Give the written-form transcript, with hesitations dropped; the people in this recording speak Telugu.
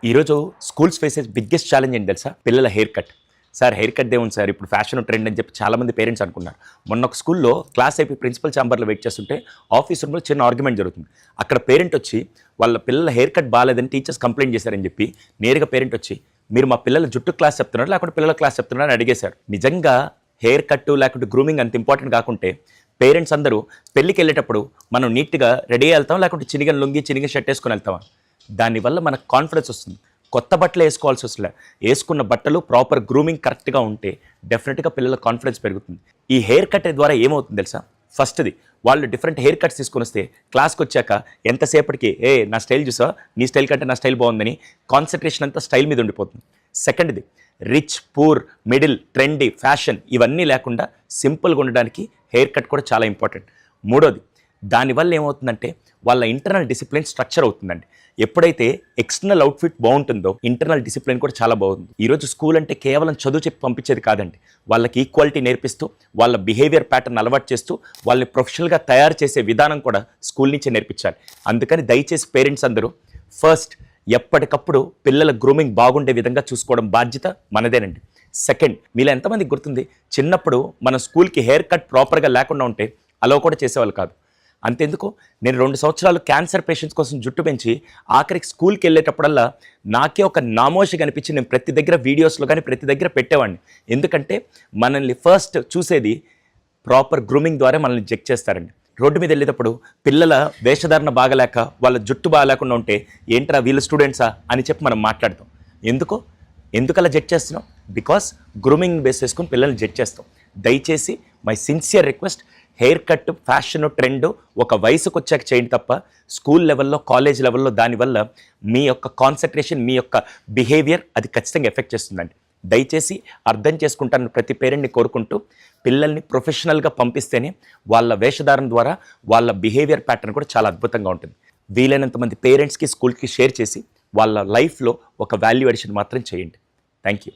ఈరోజు స్కూల్స్ ఫేసెస్ బిగ్గెస్ట్ ఛాలెంజ్ ఏంటి తెలుసా? పిల్లల hair cut. Sir hair cut దేవుంది సార్, ఇప్పుడు ఫ్యాషన్ ట్రెండ్ అని చెప్పి చాలామంది పేరెంట్స్ అనుకున్నారు. మొన్న ఒక స్కూల్లో క్లాస్ అయిపోయి ప్రిన్సిపల్ ఛాంబర్లో వెయిట్ చేస్తుంటే ఆఫీస్ రూమ్లో చిన్న ఆర్గ్యుమెంట్ జరుగుతుంది. అక్కడ పేరెంట్ వచ్చి వాళ్ళ పిల్లల హెయిర్ కట్ బాగాలేదని టీచర్స్ కంప్లైంట్ చేశారని చెప్పి నేరుగా పేరెంట్ వచ్చి మీరు మా పిల్లల జుట్టు క్లాస్ చెప్తున్నారు లేకపోతే పిల్లల క్లాస్ చెప్తున్నారు అని అడిగేశారు. నిజంగా హెయిర్ కట్ లేకపోతే గ్రూమింగ్ అంత ఇంపార్టెంట్ కాకుంటే పేరెంట్స్ అందరూ పెళ్ళికి వెళ్ళేటప్పుడు మనం నీట్గా రెడీ వెళ్తాం లేకపోతే చినిగిన లుంగి చినిగిన షర్ట్ వేసుకొని వెళ్తామా? దానివల్ల మనకు కాన్ఫిడెన్స్ వస్తుంది. కొత్త బట్టలు వేసుకోవాల్సి వస్తుంది. వేసుకున్న బట్టలు ప్రాపర్ గ్రూమింగ్ కరెక్ట్గా ఉంటే డెఫినెట్గా పిల్లల కాన్ఫిడెన్స్ పెరుగుతుంది. ఈ హెయిర్ కట్ ద్వారా ఏమవుతుంది తెలుసా? ఫస్ట్ది వాళ్ళు డిఫరెంట్ హెయిర్ కట్స్ తీసుకొని వస్తే క్లాస్కి వచ్చాక ఎంతసేపటికి నా స్టైల్ చూసా, నీ స్టైల్ కంటే నా స్టైల్ బాగుందని కాన్సన్ట్రేషన్ అంతా స్టైల్ మీద ఉండిపోతుంది. సెకండ్ది rich, poor, middle, trendy, fashion ఇవన్నీ లేకుండా సింపుల్గా ఉండడానికి హెయిర్ కట్ కూడా చాలా ఇంపార్టెంట్. మూడోది దానివల్ల ఏమవుతుందంటే వాళ్ళ ఇంటర్నల్ డిసిప్లిన్ స్ట్రక్చర్ అవుతుందండి. ఎప్పుడైతే ఎక్స్టర్నల్ అవుట్ఫిట్ బాగుంటుందో ఇంటర్నల్ డిసిప్లిన్ కూడా చాలా బాగుంది. ఈరోజు స్కూల్ అంటే కేవలం చదువు చెప్పి పంపించేది కాదండి. వాళ్ళకి ఈక్వాలిటీ నేర్పిస్తూ వాళ్ళ బిహేవియర్ ప్యాటర్న్ అలవాటు చేస్తూ వాళ్ళని ప్రొఫెషనల్గా తయారు చేసే విధానం కూడా స్కూల్ నుంచే నేర్పించాలి. అందుకని దయచేసి పేరెంట్స్ అందరూ ఫస్ట్ ఎప్పటికప్పుడు పిల్లల గ్రూమింగ్ బాగుండే విధంగా చూసుకోవడం బాధ్యత మనదేనండి. సెకండ్, మీలో ఎంతమందికి గుర్తుంది చిన్నప్పుడు మన స్కూల్కి హెయిర్ కట్ ప్రాపర్గా లేకుండా ఉంటే అలా కూడా చేసేవాళ్ళు కాదు. అంతెందుకు, నేను 2 సంవత్సరాలు క్యాన్సర్ పేషెంట్స్ కోసం జుట్టు పెంచి ఆఖరికి స్కూల్కి వెళ్ళేటప్పుడల్లా నాకే ఒక నామోషి కనిపించి నేను ప్రతి దగ్గర వీడియోస్లో కానీ ప్రతి దగ్గర పెట్టేవాడిని. ఎందుకంటే మనల్ని ఫస్ట్ చూసేది ప్రాపర్ గ్రూమింగ్ ద్వారా మనల్ని చెక్ చేస్తారండి. రోడ్డు మీద వెళ్ళేటప్పుడు పిల్లల వేషధారణ బాగలేక వాళ్ళ జుట్టు బాగాలేకుండా ఉంటే ఏంట్రా వీళ్ళ స్టూడెంట్సా అని చెప్పి మనం మాట్లాడతాం. ఎందుకలా జడ్జ్ చేస్తున్నాం? బికాస్ గ్రూమింగ్ బేస్ చేసుకుని పిల్లల్ని జడ్జ్ చేస్తాం. దయచేసి my sincere request, hair cut fashion trend ఒక వయసుకు వచ్చాక చేయండి తప్ప స్కూల్ లెవెల్లో కాలేజ్ లెవెల్లో దానివల్ల మీ యొక్క కాన్సన్ట్రేషన్ మీ యొక్క బిహేవియర్ అది ఖచ్చితంగా ఎఫెక్ట్ చేస్తుందండి. దయచేసి అర్థం చేసుకుంటాను ప్రతి పేరెంట్ని కోరుకుంటూ పిల్లల్ని ప్రొఫెషనల్గా పంపిస్తేనే వాళ్ళ వేషధారణ ద్వారా వాళ్ళ బిహేవియర్ ప్యాటర్న్ కూడా చాలా అద్భుతంగా ఉంటుంది. వీలైనంత మంది పేరెంట్స్కి స్కూల్కి షేర్ చేసి వాళ్ళ లైఫ్లో ఒక వాల్యూ అడిషన్ మాత్రం చేయండి. Thank you.